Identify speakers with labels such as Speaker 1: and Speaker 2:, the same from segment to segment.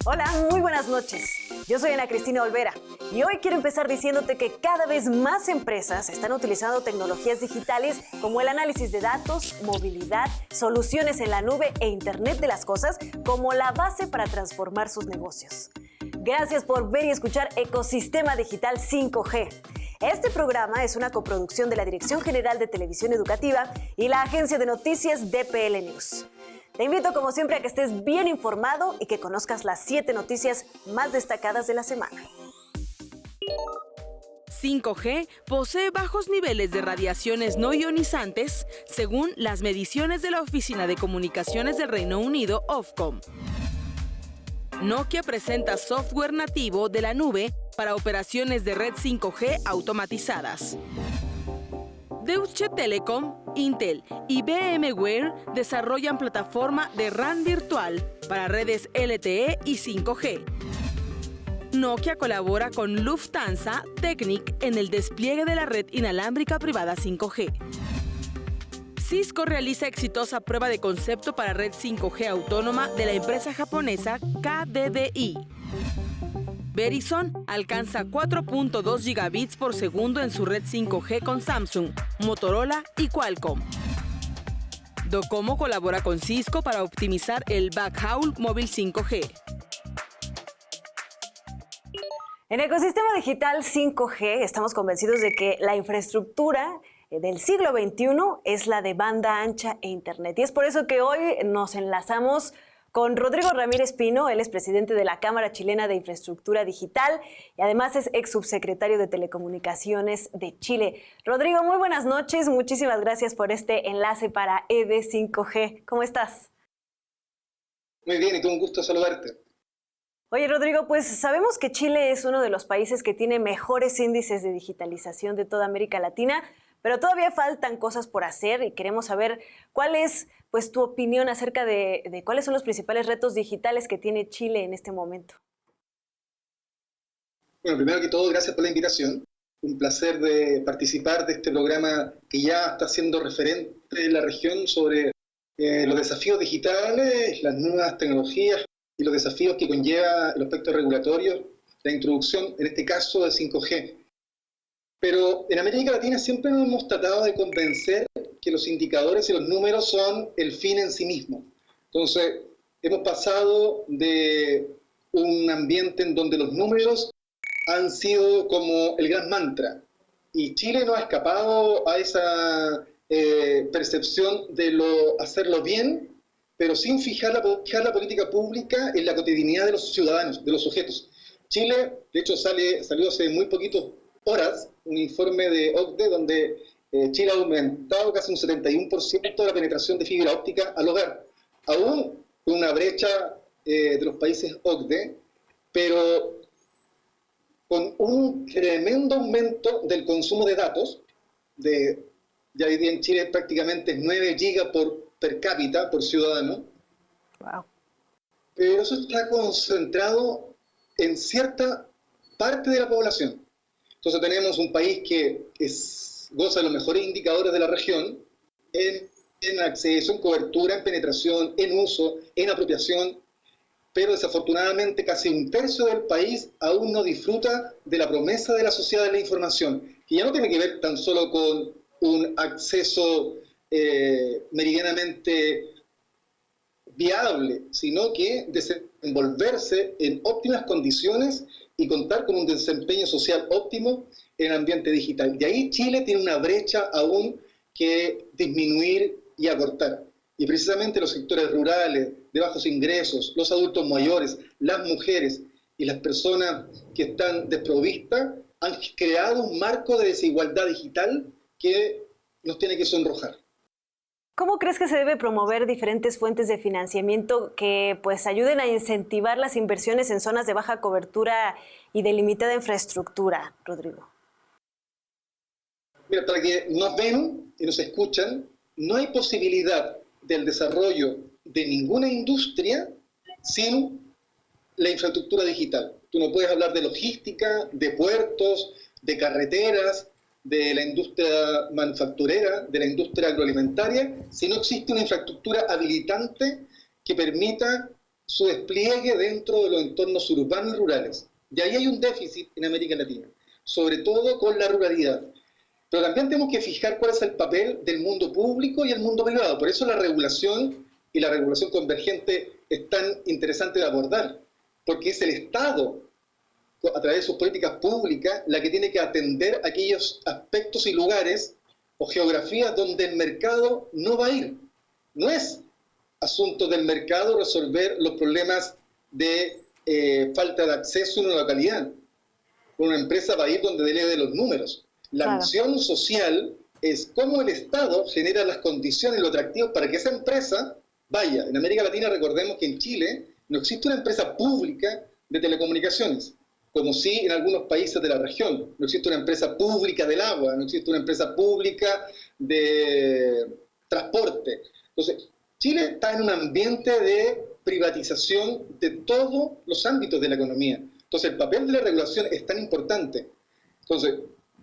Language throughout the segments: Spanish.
Speaker 1: Hola, muy buenas noches. Yo soy Ana Cristina Olvera y hoy quiero empezar diciéndote que cada vez más empresas están utilizando tecnologías digitales como el análisis de datos, movilidad, soluciones en la nube e Internet de las cosas como la base para transformar sus negocios. Gracias por ver y escuchar Ecosistema Digital 5G. Este programa es una coproducción de la Dirección General de Televisión Educativa y la agencia de noticias DPL News. Te invito, como siempre, a que estés bien informado y que conozcas las 7 noticias más destacadas de la semana.
Speaker 2: 5G posee bajos niveles de radiaciones no ionizantes, según las mediciones de la Oficina de Comunicaciones del Reino Unido, Ofcom. Nokia presenta software nativo de la nube para operaciones de red 5G automatizadas. Deutsche Telekom, Intel y VMware desarrollan plataforma de RAN virtual para redes LTE y 5G. Nokia colabora con Lufthansa Technik en el despliegue de la red inalámbrica privada 5G. Cisco realiza exitosa prueba de concepto para red 5G autónoma de la empresa japonesa KDDI. Verizon alcanza 4.2 gigabits por segundo en su red 5G con Samsung, Motorola y Qualcomm. Docomo colabora con Cisco para optimizar el backhaul móvil 5G.
Speaker 1: En Ecosistema Digital 5G estamos convencidos de que la infraestructura del siglo XXI es la de banda ancha e Internet. Y es por eso que hoy nos enlazamos con Rodrigo Ramírez Pino. Él es presidente de la Cámara Chilena de Infraestructura Digital y además es ex subsecretario de Telecomunicaciones de Chile. Rodrigo, muy buenas noches. Muchísimas gracias por este enlace para ED5G. ¿Cómo estás?
Speaker 3: Muy bien, y tú, un gusto saludarte.
Speaker 1: Oye, Rodrigo, pues sabemos que Chile es uno de los países que tiene mejores índices de digitalización de toda América Latina, pero todavía faltan cosas por hacer y queremos saber cuál es tu opinión acerca de cuáles son los principales retos digitales que tiene Chile en este momento.
Speaker 3: Bueno, primero que todo, gracias por la invitación. Un placer de participar de este programa que ya está siendo referente en la región sobre los desafíos digitales, las nuevas tecnologías y los desafíos que conlleva el aspecto regulatorio, la introducción, en este caso, de 5G. Pero en América Latina siempre nos hemos tratado de convencer que los indicadores y los números son el fin en sí mismo. Entonces, hemos pasado de un ambiente en donde los números han sido como el gran mantra. Y Chile no ha escapado a esa percepción de hacerlo bien, pero sin fijar la política pública en la cotidianidad de los ciudadanos, de los sujetos. Chile, de hecho, salió hace muy poquitos horas un informe de OCDE donde Chile ha aumentado casi un 71% la penetración de fibra óptica al hogar, aún con una brecha de los países OCDE, pero con un tremendo aumento del consumo de datos, ya hoy día en Chile prácticamente 9 gigas per cápita, por ciudadano.
Speaker 1: Wow.
Speaker 3: Pero eso está concentrado en cierta parte de la población. Entonces tenemos un país que goza de los mejores indicadores de la región en acceso, en cobertura, en penetración, en uso, en apropiación, pero desafortunadamente casi un tercio del país aún no disfruta de la promesa de la sociedad de la información, que ya no tiene que ver tan solo con un acceso meridianamente viable, sino que desenvolverse en óptimas condiciones y contar con un desempeño social óptimo en el ambiente digital. Y ahí Chile tiene una brecha aún que disminuir y acortar. Y precisamente los sectores rurales, de bajos ingresos, los adultos mayores, las mujeres y las personas que están desprovistas han creado un marco de desigualdad digital que nos tiene que sonrojar.
Speaker 1: ¿Cómo crees que se debe promover diferentes fuentes de financiamiento que ayuden a incentivar las inversiones en zonas de baja cobertura y de limitada infraestructura, Rodrigo?
Speaker 3: Mira, para que nos ven y nos escuchan, no hay posibilidad del desarrollo de ninguna industria sin la infraestructura digital. Tú no puedes hablar de logística, de puertos, de carreteras, de la industria manufacturera, de la industria agroalimentaria, si no existe una infraestructura habilitante que permita su despliegue dentro de los entornos urbanos y rurales. Y ahí hay un déficit en América Latina, sobre todo con la ruralidad. Pero también tenemos que fijar cuál es el papel del mundo público y el mundo privado. Por eso la regulación y la regulación convergente es tan interesante de abordar, porque es el Estado, a través de sus políticas públicas, la que tiene que atender aquellos aspectos y lugares o geografías donde el mercado no va a ir. No es asunto del mercado resolver los problemas de falta de acceso en una localidad. Una empresa va a ir donde delegue los números. La misión social es cómo el Estado genera las condiciones y los atractivos para que esa empresa vaya. En América Latina, recordemos que en Chile no existe una empresa pública de telecomunicaciones, como sí en algunos países de la región. No existe una empresa pública del agua, no existe una empresa pública de transporte. Entonces, Chile está en un ambiente de privatización de todos los ámbitos de la economía. Entonces, el papel de la regulación es tan importante. Entonces,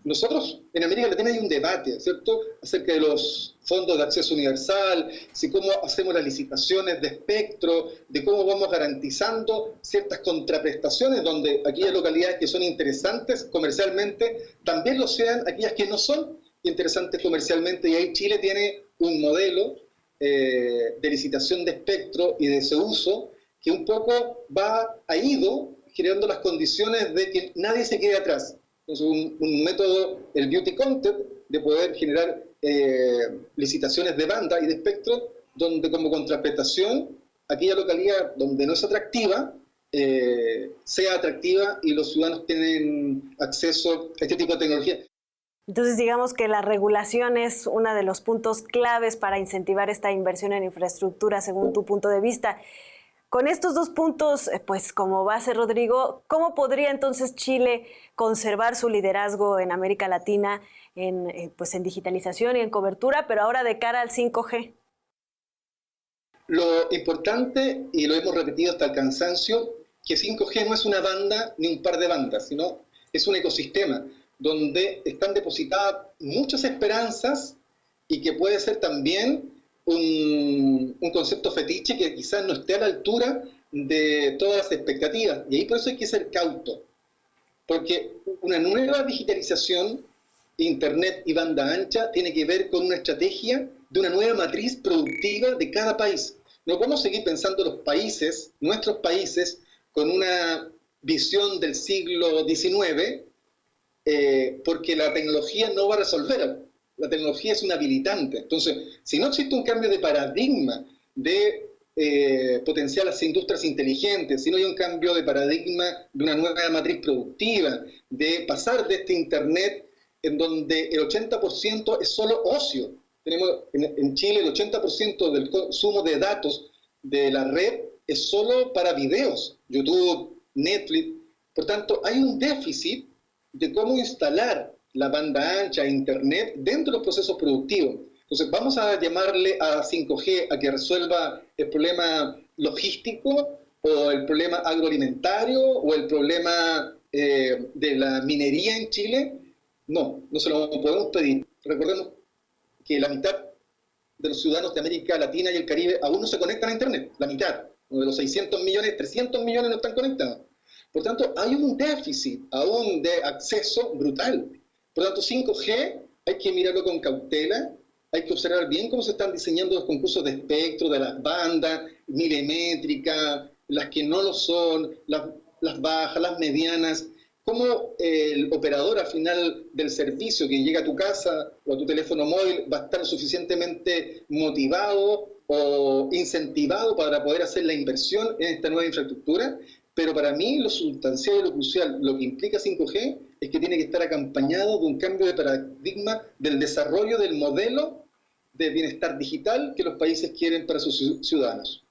Speaker 3: nosotros en América Latina hay un debate, ¿cierto?, acerca de los fondos de acceso universal, si cómo hacemos las licitaciones de espectro, de cómo vamos garantizando ciertas contraprestaciones, donde aquellas localidades que son interesantes comercialmente también lo sean aquellas que no son interesantes comercialmente. Y ahí Chile tiene un modelo de licitación de espectro y de ese uso que un poco ha ido generando las condiciones de que nadie se quede atrás. Es un método, el beauty content, de poder generar licitaciones de banda y de espectro, donde como contraprestación, aquella localidad donde no es atractiva, sea atractiva y los ciudadanos tienen acceso a este tipo de tecnología.
Speaker 1: Entonces, digamos que la regulación es uno de los puntos claves para incentivar esta inversión en infraestructura, según tu punto de vista. Con estos dos puntos, pues como base, Rodrigo, ¿cómo podría entonces Chile conservar su liderazgo en América Latina en digitalización y en cobertura, pero ahora de cara al 5G?
Speaker 3: Lo importante, y lo hemos repetido hasta el cansancio, que 5G no es una banda ni un par de bandas, sino es un ecosistema donde están depositadas muchas esperanzas y que puede ser también un concepto fetiche que quizás no esté a la altura de todas las expectativas. Y ahí por eso hay que ser cauto, porque una nueva digitalización, internet y banda ancha, tiene que ver con una estrategia de una nueva matriz productiva de cada país. No podemos seguir pensando los países, nuestros países, con una visión del siglo XIX, porque la tecnología no va a resolver. La tecnología es un habilitante. Entonces, si no existe un cambio de paradigma de potenciar las industrias inteligentes, si no hay un cambio de paradigma de una nueva matriz productiva, de pasar de este Internet en donde el 80% es solo ocio. Tenemos en Chile el 80% del consumo de datos de la red es solo para videos, YouTube, Netflix. Por tanto, hay un déficit de cómo instalar la banda ancha, Internet, dentro de los procesos productivos. Entonces, vamos a llamarle a 5G a que resuelva el problema logístico, o el problema agroalimentario, o el problema de la minería en Chile. No, no se lo podemos pedir. Recordemos que la mitad de los ciudadanos de América Latina y el Caribe aún no se conectan a Internet. La mitad. De los 600 millones, 300 millones no están conectados. Por tanto, hay un déficit aún de acceso brutal. Por tanto, 5G hay que mirarlo con cautela, hay que observar bien cómo se están diseñando los concursos de espectro, de las bandas milimétricas, las que no lo son, las bajas, las medianas, cómo el operador al final del servicio que llega a tu casa o a tu teléfono móvil va a estar suficientemente motivado o incentivado para poder hacer la inversión en esta nueva infraestructura. Pero para mí lo sustancial y lo crucial, lo que implica 5G, es que tiene que estar acompañado de un cambio de paradigma del desarrollo del modelo de bienestar digital que los países quieren para sus ciudadanos.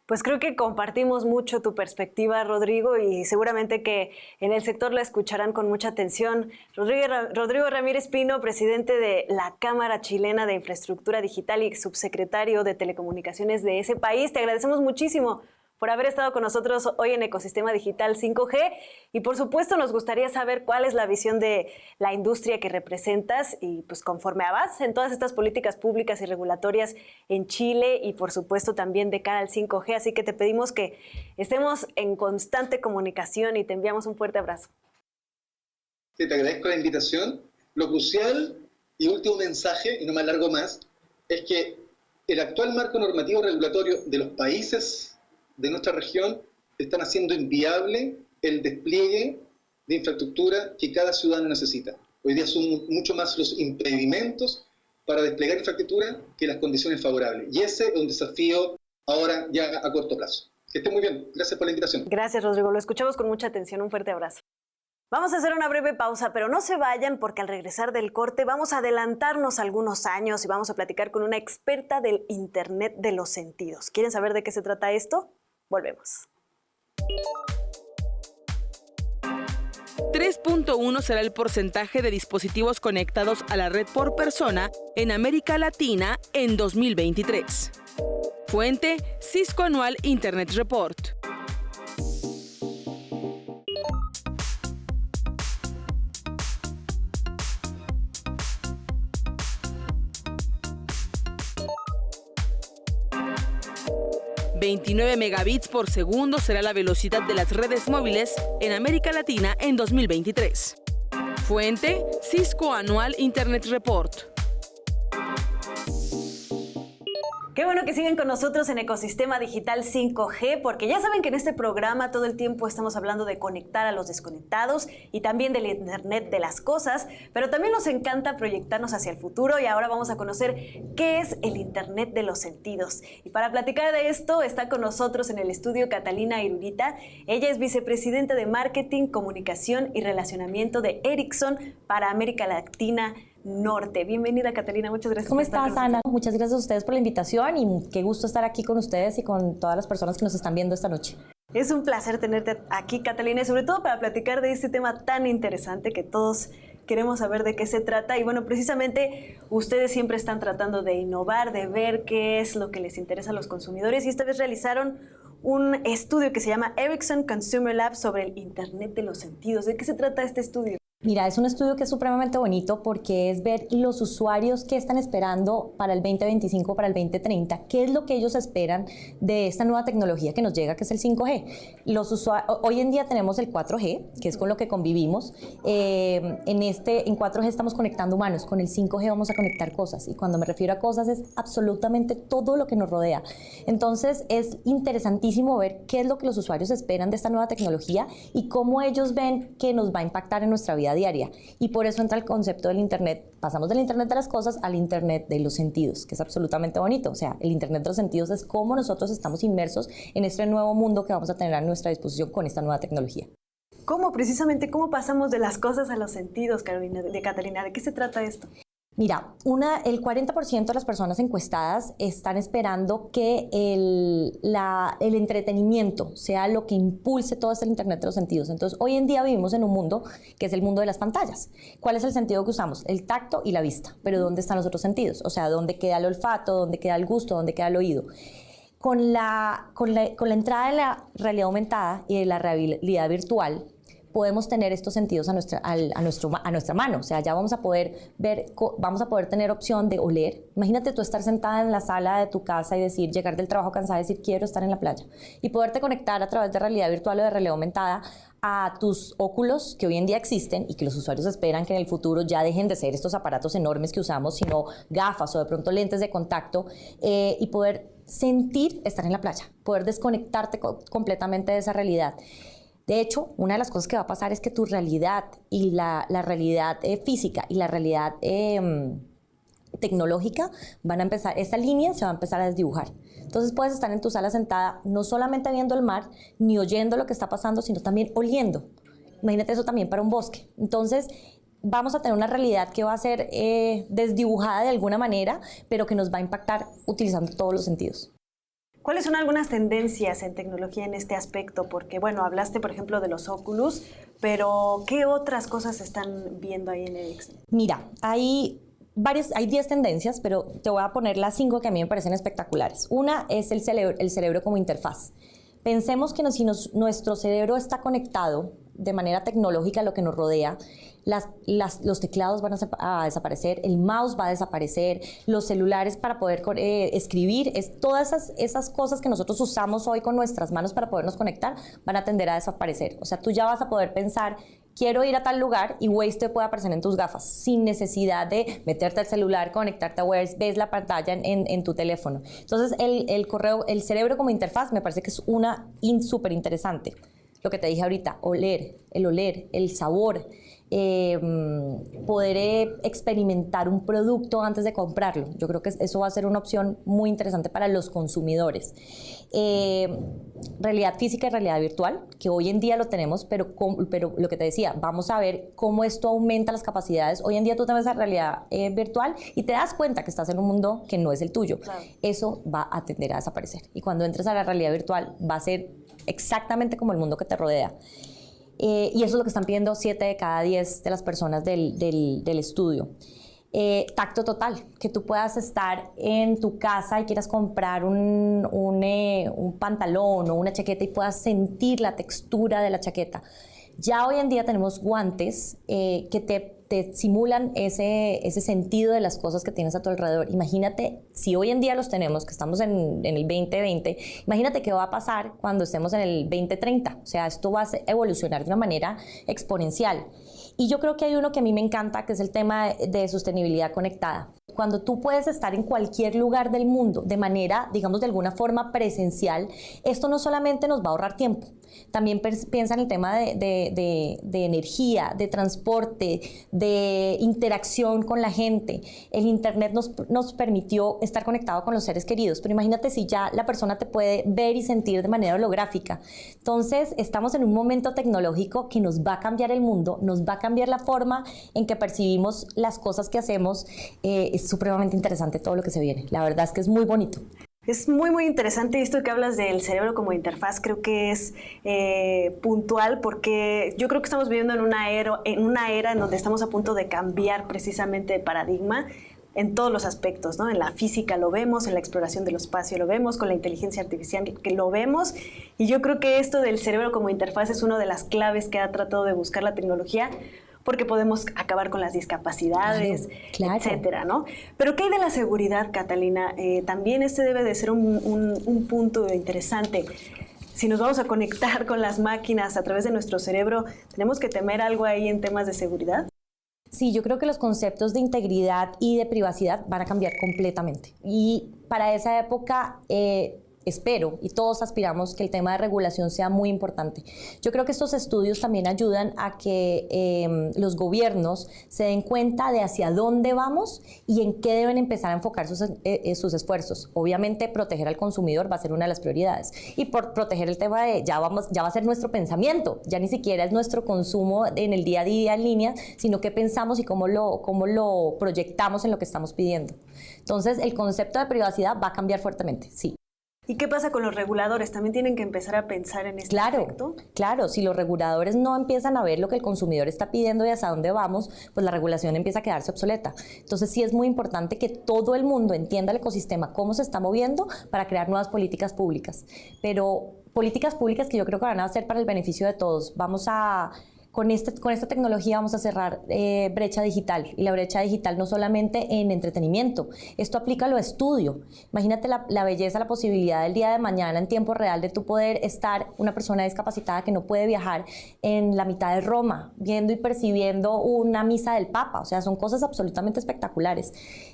Speaker 1: Pues creo que compartimos mucho tu perspectiva, Rodrigo, y seguramente que en el sector la escucharán con mucha atención. Rodrigo Ramírez Pino, presidente de la Cámara Chilena de Infraestructura Digital y subsecretario de Telecomunicaciones de ese país, te agradecemos muchísimo por haber estado con nosotros hoy en Ecosistema Digital 5G. Y por supuesto nos gustaría saber cuál es la visión de la industria que representas y pues conforme avances en todas estas políticas públicas y regulatorias en Chile y por supuesto también de cara al 5G. Así que te pedimos que estemos en constante comunicación y te enviamos un fuerte abrazo.
Speaker 3: Sí, te agradezco la invitación. Lo crucial y último mensaje, y no me alargo más, es que el actual marco normativo regulatorio de los países de nuestra región están haciendo inviable el despliegue de infraestructura que cada ciudadano necesita. Hoy día son mucho más los impedimentos para desplegar infraestructura que las condiciones favorables. Y ese es un desafío ahora ya a corto plazo. Que esté muy bien. Gracias por la invitación.
Speaker 1: Gracias, Rodrigo. Lo escuchamos con mucha atención. Un fuerte abrazo. Vamos a hacer una breve pausa, pero no se vayan porque al regresar del corte vamos a adelantarnos algunos años y vamos a platicar con una experta del Internet de los sentidos. ¿Quieren saber de qué se trata esto? Volvemos.
Speaker 2: 3.1 será el porcentaje de dispositivos conectados a la red por persona en América Latina en 2023. Fuente: Cisco Annual Internet Report. ...29 megabits por segundo será la velocidad de las redes móviles en América Latina en 2023. Fuente: Cisco Annual Internet Report.
Speaker 1: Qué bueno que siguen con nosotros en Ecosistema Digital 5G, porque ya saben que en este programa todo el tiempo estamos hablando de conectar a los desconectados y también del Internet de las cosas, pero también nos encanta proyectarnos hacia el futuro y ahora vamos a conocer qué es el Internet de los sentidos. Y para platicar de esto está con nosotros en el estudio Catalina Irurita. Ella es vicepresidenta de Marketing, Comunicación y Relacionamiento de Ericsson para América Latina Norte. Bienvenida, Catalina, muchas gracias.
Speaker 4: ¿Cómo estás, Ana? Muchas gracias a ustedes por la invitación y qué gusto estar aquí con ustedes y con todas las personas que nos están viendo esta noche.
Speaker 1: Es un placer tenerte aquí, Catalina, y sobre todo para platicar de este tema tan interesante que todos queremos saber de qué se trata. Y bueno, precisamente ustedes siempre están tratando de innovar, de ver qué es lo que les interesa a los consumidores y esta vez realizaron un estudio que se llama Ericsson Consumer Lab sobre el Internet de los sentidos. ¿De qué se trata este estudio?
Speaker 4: Mira, es un estudio que es supremamente bonito porque es ver los usuarios que están esperando para el 2025, para el 2030, qué es lo que ellos esperan de esta nueva tecnología que nos llega, que es el 5G. Hoy en día tenemos el 4G, que es con lo que convivimos. En 4G estamos conectando humanos, con el 5G vamos a conectar cosas. Y cuando me refiero a cosas es absolutamente todo lo que nos rodea. Entonces es interesantísimo ver qué es lo que los usuarios esperan de esta nueva tecnología y cómo ellos ven que nos va a impactar en nuestra vida diaria. Y por eso entra el concepto del Internet. Pasamos del Internet de las cosas al Internet de los sentidos, que es absolutamente bonito. O sea, el Internet de los sentidos es cómo nosotros estamos inmersos en este nuevo mundo que vamos a tener a nuestra disposición con esta nueva tecnología.
Speaker 1: ¿Cómo cómo pasamos de las cosas a los sentidos, Catalina? ¿De qué se trata esto?
Speaker 4: Mira, el 40% de las personas encuestadas están esperando que el entretenimiento sea lo que impulse todo este Internet de los sentidos. Entonces, hoy en día vivimos en un mundo que es el mundo de las pantallas. ¿Cuál es el sentido que usamos? El tacto y la vista. Pero ¿dónde están los otros sentidos? O sea, ¿dónde queda el olfato? ¿Dónde queda el gusto? ¿Dónde queda el oído? Con la entrada de la realidad aumentada y de la realidad virtual, podemos tener estos sentidos a nuestra mano. O sea, ya vamos a poder tener opción de oler. Imagínate tú estar sentada en la sala de tu casa y llegar del trabajo cansada y decir, quiero estar en la playa. Y poderte conectar a través de realidad virtual o de realidad aumentada a tus óculos que hoy en día existen y que los usuarios esperan que en el futuro ya dejen de ser estos aparatos enormes que usamos, sino gafas o de pronto lentes de contacto y poder sentir estar en la playa, poder desconectarte completamente de esa realidad. De hecho, una de las cosas que va a pasar es que tu realidad y la realidad física y la realidad tecnológica esta línea se va a empezar a desdibujar. Entonces puedes estar en tu sala sentada no solamente viendo el mar, ni oyendo lo que está pasando, sino también oliendo. Imagínate eso también para un bosque. Entonces vamos a tener una realidad que va a ser desdibujada de alguna manera, pero que nos va a impactar utilizando todos los sentidos.
Speaker 1: ¿Cuáles son algunas tendencias en tecnología en este aspecto? Porque, bueno, hablaste, por ejemplo, de los Oculus, pero ¿qué otras cosas están viendo ahí en Ericsson?
Speaker 4: Mira, hay 10 tendencias, pero te voy a poner las 5 que a mí me parecen espectaculares. Una es el cerebro como interfaz. Pensemos que nuestro cerebro está conectado de manera tecnológica a lo que nos rodea. Los teclados van a desaparecer, el mouse va a desaparecer, los celulares para poder escribir, todas esas cosas que nosotros usamos hoy con nuestras manos para podernos conectar van a tender a desaparecer. O sea, tú ya vas a poder pensar, quiero ir a tal lugar y Waze te puede aparecer en tus gafas sin necesidad de meterte al celular, conectarte a Waze, ves la pantalla en tu teléfono. Entonces, el cerebro como interfaz me parece que es súper interesante. Lo que te dije ahorita, oler, el sabor, poder experimentar un producto antes de comprarlo. Yo creo que eso va a ser una opción muy interesante para los consumidores. Realidad física y realidad virtual, que hoy en día lo tenemos, pero lo que te decía, vamos a ver cómo esto aumenta las capacidades. Hoy en día tú te ves a realidad virtual y te das cuenta que estás en un mundo que no es el tuyo. Claro. Eso va a tender a desaparecer. Y cuando entres a la realidad virtual va a ser exactamente como el mundo que te rodea. Y eso es lo que están pidiendo 7 de cada 10 de las personas del estudio. Tacto total, que tú puedas estar en tu casa y quieras comprar un pantalón o una chaqueta y puedas sentir la textura de la chaqueta. Ya hoy en día tenemos guantes que te simulan ese sentido de las cosas que tienes a tu alrededor. Imagínate, si hoy en día los tenemos, que estamos en el 2020, imagínate qué va a pasar cuando estemos en el 2030. O sea, esto va a evolucionar de una manera exponencial. Y yo creo que hay uno que a mí me encanta, que es el tema de sostenibilidad conectada. Cuando tú puedes estar en cualquier lugar del mundo de manera, digamos, de alguna forma presencial, esto no solamente nos va a ahorrar tiempo, también piensa en el tema de energía, de transporte, de interacción con la gente. El Internet nos permitió estar conectado con los seres queridos, pero imagínate si ya la persona te puede ver y sentir de manera holográfica. Entonces, estamos en un momento tecnológico que nos va a cambiar el mundo, nos va a cambiar la forma en que percibimos las cosas que hacemos. Es supremamente interesante todo lo que se viene. La verdad es que es muy bonito.
Speaker 1: Es muy, muy interesante esto que hablas del cerebro como interfaz. Creo que es puntual porque yo creo que estamos viviendo en una era en donde estamos a punto de cambiar precisamente de paradigma en todos los aspectos, ¿no? En la física lo vemos, en la exploración del espacio lo vemos, con la inteligencia artificial que lo vemos. Y yo creo que esto del cerebro como interfaz es una de las claves que ha tratado de buscar la tecnología, porque podemos acabar con las discapacidades, claro. Etcétera, ¿no? Pero ¿qué hay de la seguridad, Catalina? También este debe de ser un punto interesante. Si nos vamos a conectar con las máquinas a través de nuestro cerebro, ¿tenemos que temer algo ahí en temas de seguridad?
Speaker 4: Sí, yo creo que los conceptos de integridad y de privacidad van a cambiar completamente. Y para esa época espero y todos aspiramos que el tema de regulación sea muy importante. Yo creo que estos estudios también ayudan a que los gobiernos se den cuenta de hacia dónde vamos y en qué deben empezar a enfocar sus esfuerzos. Obviamente, proteger al consumidor va a ser una de las prioridades. Y por proteger el tema de ya va a ser nuestro pensamiento, ya ni siquiera es nuestro consumo en el día a día en línea, sino qué pensamos y cómo lo proyectamos en lo que estamos pidiendo. Entonces, el concepto de privacidad va a cambiar fuertemente, sí.
Speaker 1: ¿Y qué pasa con los reguladores? ¿También tienen que empezar a pensar en este aspecto?
Speaker 4: Claro, si los reguladores no empiezan a ver lo que el consumidor está pidiendo y hacia dónde vamos, pues la regulación empieza a quedarse obsoleta. Entonces sí es muy importante que todo el mundo entienda el ecosistema, cómo se está moviendo para crear nuevas políticas públicas. Pero políticas públicas que yo creo que van a ser para el beneficio de todos. Con esta tecnología vamos a cerrar brecha digital, y la brecha digital no solamente en entretenimiento, esto aplica a lo estudio. Imagínate la belleza, la posibilidad del día de mañana en tiempo real de tú poder estar una persona discapacitada que no puede viajar en la mitad de Roma, viendo y percibiendo una misa del Papa. O sea, son cosas absolutamente espectaculares.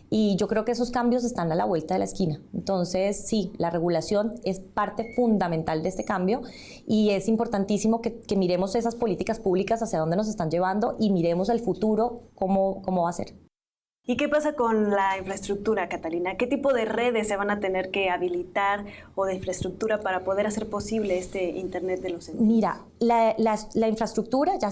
Speaker 4: Y yo creo que esos cambios están a la vuelta de la esquina. Entonces, sí, la regulación es parte fundamental de este cambio y es importantísimo que miremos esas políticas públicas hacia dónde nos están llevando y miremos el futuro, cómo va a ser.
Speaker 1: ¿Y qué pasa con la infraestructura, Catalina? ¿Qué tipo de redes se van a tener que habilitar o de infraestructura para poder hacer posible este Internet de los sentidos?
Speaker 4: Mira, La infraestructura ya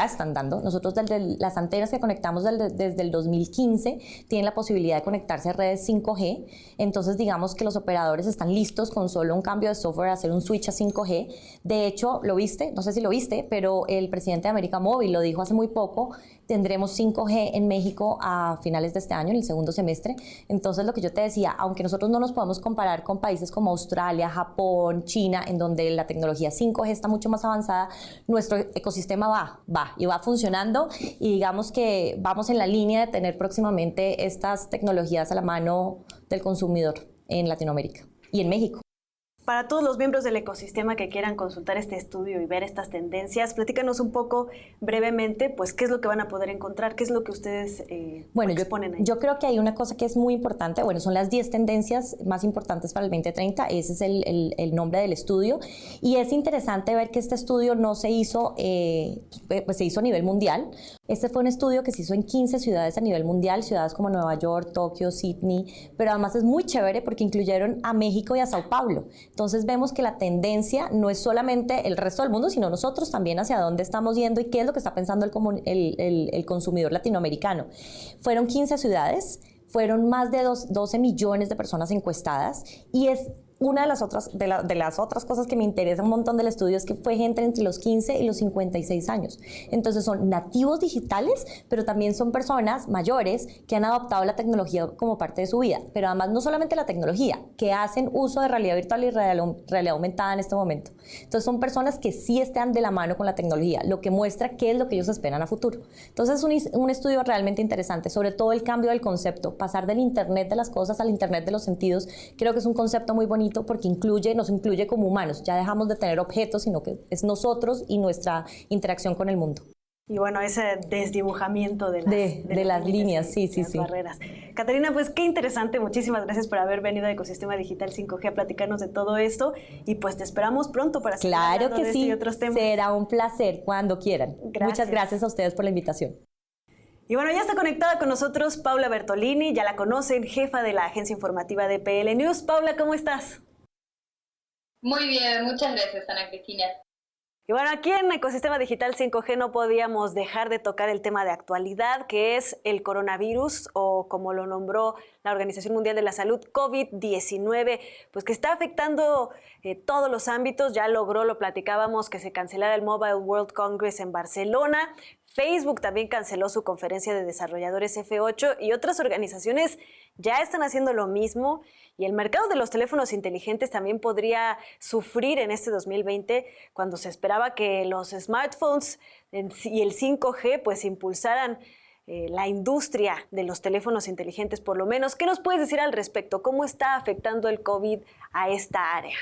Speaker 4: están dando. Nosotros desde las antenas que conectamos desde el 2015 tienen la posibilidad de conectarse a redes 5G. Entonces digamos que los operadores están listos con solo un cambio de software a hacer un switch a 5G. De hecho, ¿lo viste? No sé si lo viste, pero el presidente de América Móvil lo dijo hace muy poco. Tendremos 5G en México a finales de este año, en el segundo semestre. Entonces lo que yo te decía, aunque nosotros no nos podemos comparar con países como Australia, Japón, China, en donde la tecnología 5G está mucho más avanzada, nuestro ecosistema va funcionando, y digamos que vamos en la línea de tener próximamente estas tecnologías a la mano del consumidor en Latinoamérica y en México.
Speaker 1: Para todos los miembros del ecosistema que quieran consultar este estudio y ver estas tendencias, platícanos un poco brevemente, pues, qué es lo que van a poder encontrar, qué es lo que ustedes exponen ahí.
Speaker 4: Yo creo que hay una cosa que es muy importante, son las 10 tendencias más importantes para el 2030, ese es el nombre del estudio, y es interesante ver que este estudio no se hizo, pues se hizo a nivel mundial. Este fue un estudio que se hizo en 15 ciudades a nivel mundial, ciudades como Nueva York, Tokio, Sydney, pero además es muy chévere porque incluyeron a México y a Sao Paulo. Entonces vemos que la tendencia no es solamente el resto del mundo, sino nosotros también hacia dónde estamos yendo y qué es lo que está pensando el consumidor latinoamericano. Fueron 15 ciudades, fueron más de 12 millones de personas encuestadas, y es una de las otras cosas que me interesa un montón del estudio es que fue gente entre los 15 y los 56 años. Entonces son nativos digitales, pero también son personas mayores que han adoptado la tecnología como parte de su vida. Pero además no solamente la tecnología, que hacen uso de realidad virtual y realidad aumentada en este momento. Entonces son personas que sí están de la mano con la tecnología, lo que muestra qué es lo que ellos esperan a futuro. Entonces es un estudio realmente interesante, sobre todo el cambio del concepto, pasar del Internet de las cosas al Internet de los sentidos. Creo que es un concepto muy bonito porque nos incluye como humanos. Ya dejamos de tener objetos, sino que es nosotros y nuestra interacción con el mundo.
Speaker 1: Y bueno, ese desdibujamiento de
Speaker 4: las líneas, sí.
Speaker 1: barreras. Caterina, pues qué interesante. Muchísimas gracias por haber venido a Ecosistema Digital 5G a platicarnos de todo esto. Y pues te esperamos pronto para seguir hablando de este y otros temas.
Speaker 4: Será un placer cuando quieran.
Speaker 1: Gracias.
Speaker 4: Muchas gracias a ustedes por la invitación.
Speaker 1: Y bueno, ya está conectada con nosotros Paula Bertolini, ya la conocen, jefa de la agencia informativa de PL News. Paula, ¿cómo estás?
Speaker 5: Muy bien, muchas gracias, Ana Cristina.
Speaker 1: Y bueno, aquí en Ecosistema Digital 5G no podíamos dejar de tocar el tema de actualidad, que es el coronavirus, o como lo nombró la Organización Mundial de la Salud, COVID-19, pues que está afectando todos los ámbitos. Ya lo platicábamos, que se cancelara el Mobile World Congress en Barcelona. Facebook también canceló su conferencia de desarrolladores F8 y otras organizaciones ya están haciendo lo mismo. Y el mercado de los teléfonos inteligentes también podría sufrir en este 2020, cuando se esperaba que los smartphones y el 5G pues impulsaran la industria de los teléfonos inteligentes, por lo menos. ¿Qué nos puedes decir al respecto? ¿Cómo está afectando el COVID a esta área?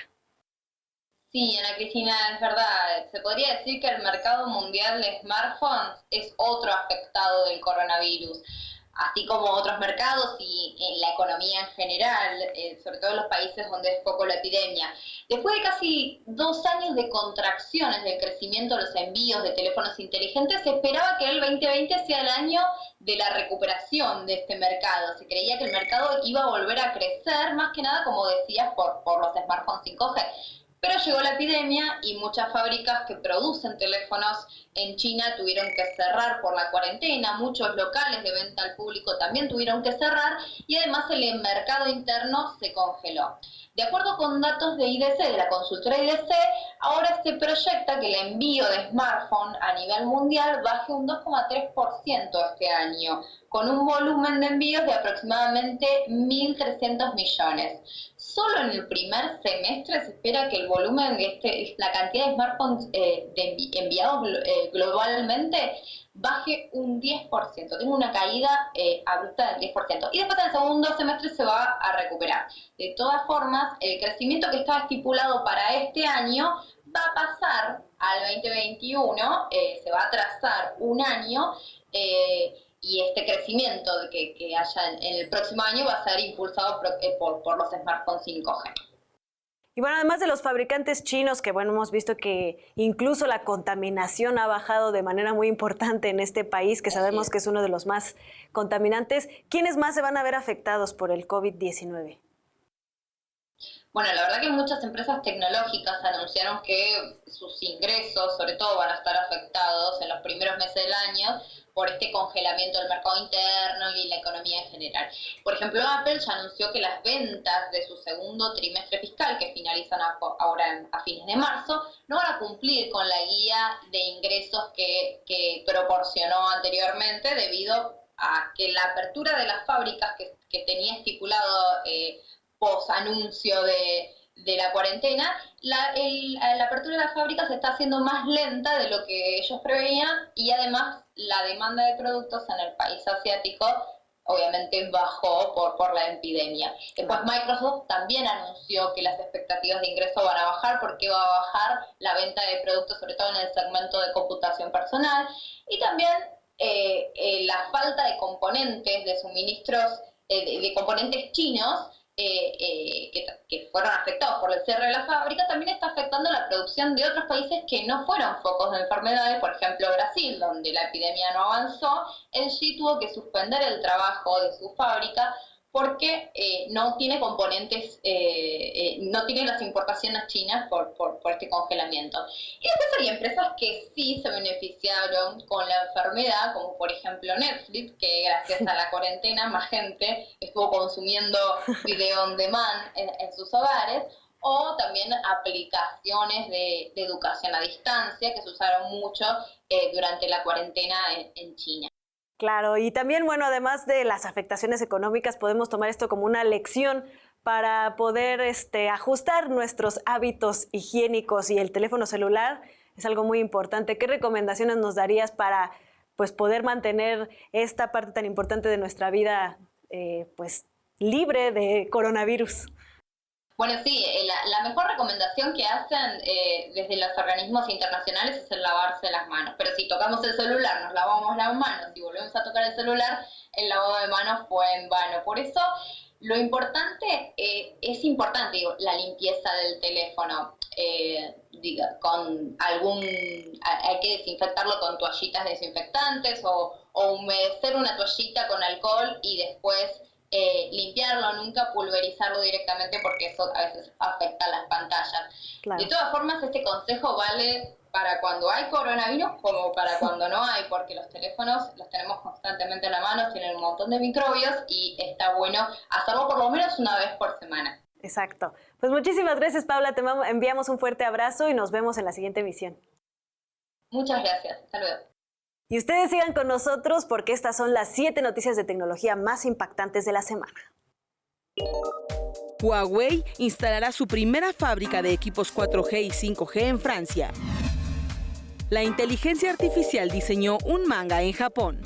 Speaker 5: Sí, Ana Cristina, es verdad. Se podría decir que el mercado mundial de smartphones es otro afectado del coronavirus, así como otros mercados y en la economía en general, sobre todo en los países donde es poco la epidemia. Después de casi 2 años de contracciones del crecimiento de los envíos de teléfonos inteligentes, se esperaba que el 2020 sea el año de la recuperación de este mercado. Se creía que el mercado iba a volver a crecer, más que nada, como decías, por los smartphones 5G. Pero llegó la epidemia y muchas fábricas que producen teléfonos en China tuvieron que cerrar por la cuarentena, muchos locales de venta al público también tuvieron que cerrar, y además el mercado interno se congeló. De acuerdo con datos de IDC, de la consultora IDC, ahora se proyecta que el envío de smartphone a nivel mundial baje un 2,3% este año, con un volumen de envíos de aproximadamente 1.300 millones. Solo en el primer semestre se espera que el volumen de la cantidad de smartphones enviados globalmente baje un 10%, tiene una caída abrupta del 10%, y después en el segundo semestre se va a recuperar. De todas formas, el crecimiento que estaba estipulado para este año va a pasar al 2021, se va a atrasar un año, y este crecimiento que haya en el próximo año va a ser impulsado por los smartphones 5G.
Speaker 1: Y bueno, además de los fabricantes chinos, que bueno, hemos visto que incluso la contaminación ha bajado de manera muy importante en este país, que sabemos que es uno de los más contaminantes, ¿quiénes más se van a ver afectados por el COVID-19?
Speaker 5: Bueno, la verdad que muchas empresas tecnológicas anunciaron que sus ingresos, sobre todo, van a estar afectados en los primeros meses del año por este congelamiento del mercado interno y la economía en general. Por ejemplo, Apple ya anunció que las ventas de su segundo trimestre fiscal, que finalizan ahora a fines de marzo, no van a cumplir con la guía de ingresos que proporcionó anteriormente debido a que la apertura de las fábricas que tenía estipulado post anuncio de la cuarentena, la apertura de las fábricas está haciendo más lenta de lo que ellos preveían y además la demanda de productos en el país asiático obviamente bajó por la epidemia. Después Microsoft también anunció que las expectativas de ingreso van a bajar porque va a bajar la venta de productos, sobre todo en el segmento de computación personal, y también la falta de componentes, de suministros, de componentes chinos, que fueron afectados por el cierre de la fábrica, también está afectando la producción de otros países que no fueron focos de enfermedades. Por ejemplo, Brasil, donde la epidemia no avanzó, LG tuvo que suspender el trabajo de su fábrica porque no tiene componentes, no tiene las importaciones chinas por este congelamiento. Y después hay empresas que sí se beneficiaron con la enfermedad, como por ejemplo Netflix, que gracias a la cuarentena más gente estuvo consumiendo video on demand en sus hogares, o también aplicaciones de educación a distancia que se usaron mucho durante la cuarentena en China.
Speaker 1: Claro, y también, bueno, además de las afectaciones económicas, podemos tomar esto como una lección para poder ajustar nuestros hábitos higiénicos, y el teléfono celular es algo muy importante. ¿Qué recomendaciones nos darías para poder mantener esta parte tan importante de nuestra vida libre de coronavirus?
Speaker 5: Bueno, sí, la mejor recomendación que hacen desde los organismos internacionales es el lavarse las manos. Pero si tocamos el celular, nos lavamos las manos y volvemos a tocar el celular, el lavado de manos fue en vano. Por eso, lo importante, digo, la limpieza del teléfono. Hay que desinfectarlo con toallitas desinfectantes o humedecer una toallita con alcohol y después limpiarlo, nunca pulverizarlo directamente porque eso a veces afecta a las pantallas. Claro. De todas formas, este consejo vale para cuando hay coronavirus como para cuando no hay, porque los teléfonos los tenemos constantemente en la mano, tienen un montón de microbios y está bueno hacerlo por lo menos una vez por semana.
Speaker 1: Exacto. Pues muchísimas gracias, Paula, te enviamos un fuerte abrazo y nos vemos en la siguiente emisión.
Speaker 5: Muchas gracias, hasta luego.
Speaker 1: Y ustedes sigan con nosotros porque estas son las 7 noticias de tecnología más impactantes de la semana.
Speaker 2: Huawei instalará su primera fábrica de equipos 4G y 5G en Francia. La inteligencia artificial diseñó un manga en Japón.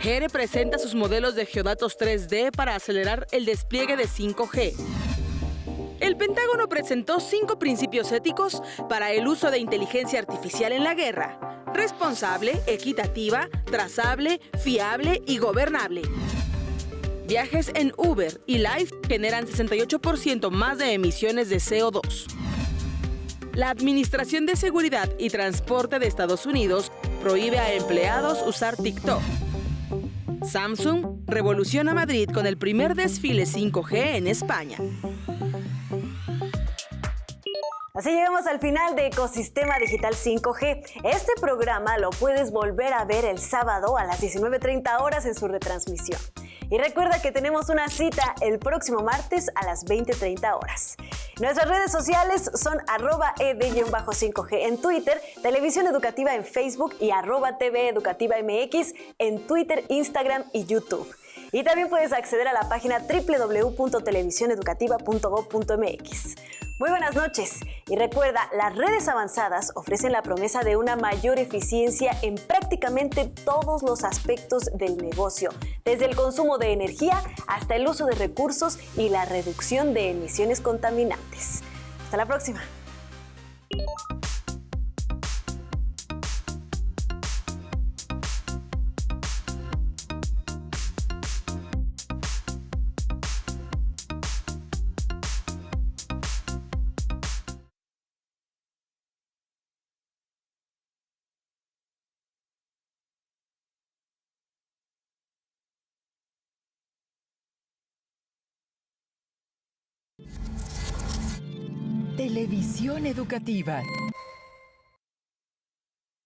Speaker 2: Here presenta sus modelos de geodatos 3D para acelerar el despliegue de 5G. El Pentágono presentó 5 principios éticos para el uso de inteligencia artificial en la guerra: responsable, equitativa, trazable, fiable y gobernable. Viajes en Uber y Lyft generan 68% más de emisiones de CO2. La Administración de Seguridad y Transporte de Estados Unidos prohíbe a empleados usar TikTok. Samsung revoluciona Madrid con el primer desfile 5G en España.
Speaker 1: Así llegamos al final de Ecosistema Digital 5G. Este programa lo puedes volver a ver el sábado a las 19:30 horas en su retransmisión. Y recuerda que tenemos una cita el próximo martes a las 20:30 horas. Nuestras redes sociales son @ed-5G en Twitter, Televisión Educativa en Facebook y @TV Educativa MX en Twitter, Instagram y YouTube. Y también puedes acceder a la página www.televisioneducativa.gov.mx. Muy buenas noches y recuerda, las redes avanzadas ofrecen la promesa de una mayor eficiencia en prácticamente todos los aspectos del negocio, desde el consumo de energía hasta el uso de recursos y la reducción de emisiones contaminantes. Hasta la próxima.
Speaker 6: Televisión educativa.